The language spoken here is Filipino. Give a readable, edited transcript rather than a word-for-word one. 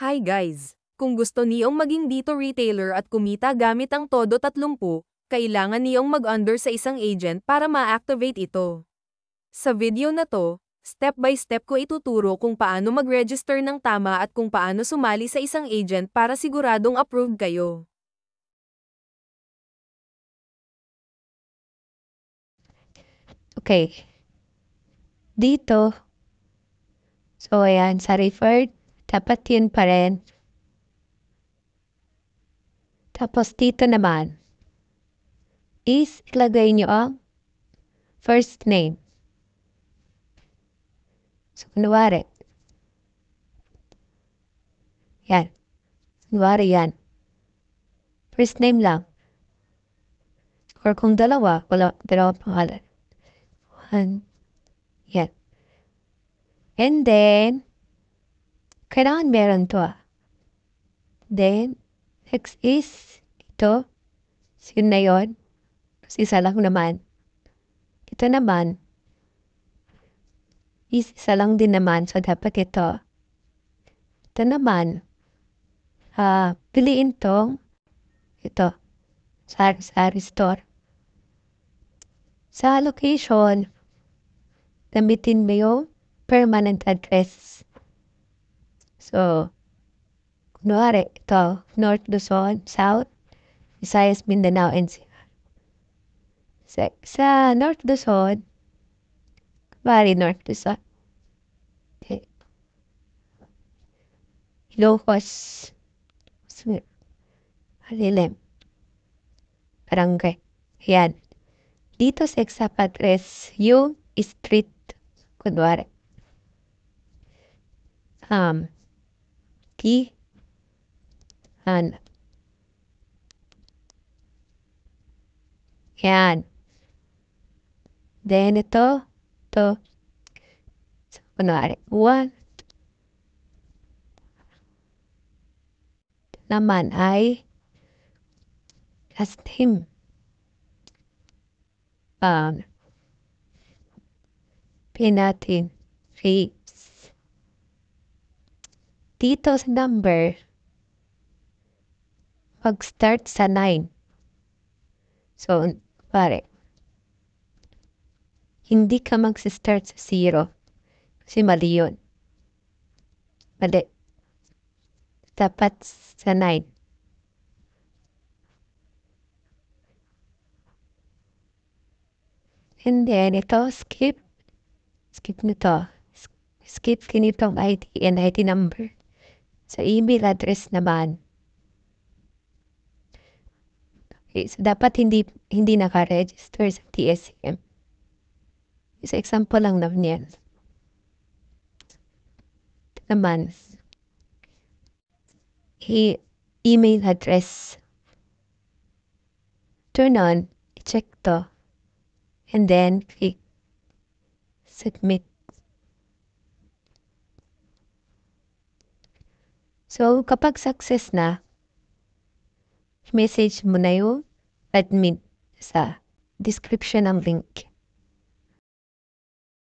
Hi guys! Kung gusto niyong maging dito retailer at kumita gamit ang Todo 30, kailangan niyong mag-under sa isang agent para ma-activate ito. Sa video na to, step by step ko ituturo kung paano mag-register ng tama at kung paano sumali sa isang agent para siguradong approved kayo. Okay. Dito, so ayan, sa referred, dapat yun pa rin. Tapos dito naman, is ilagay nyo ang first name. So, kunwari, yan. Kunwari yan. First name lang. Or kung dalawa, wala, dalawang pangalan. One, yan. And then, kailangan meron to Then, next is, ito. So, yun na yun. Kasi isa lang naman. Ito naman, is isa lang din naman. So, dapat ito. Ito naman, piliin tong, ito, sari-sari store. Sa location, gamitin mo yung permanent address. So, kunwari, ito, North Luzon, South, Visayas, Mindanao, NCR. Sa North Luzon, kunwari North Luzon. Okay. Ilocos, Halilim, Barangay. Ayan. Dito sa exact address, yung street, kunwari. Key, yan. Then ito, so, kunwari, 1, naman ay last name. Pinatin, Reeves. Dito sa number, mag-start sa 9. So, pare, hindi ka mag-start sa 0. Kasi mali yun. Mali. Dapat sa 9. And then, ito, skip. Skip nito. Skip kinitong ID and ID number. Sa email address naman. Okay, so dapat hindi naka-register sa TSM. Sa example lang naman yan. Ito naman. Email address. Turn on. I-check to. And then, click submit. So, kapag success na, message mo na yung admin sa description ng link.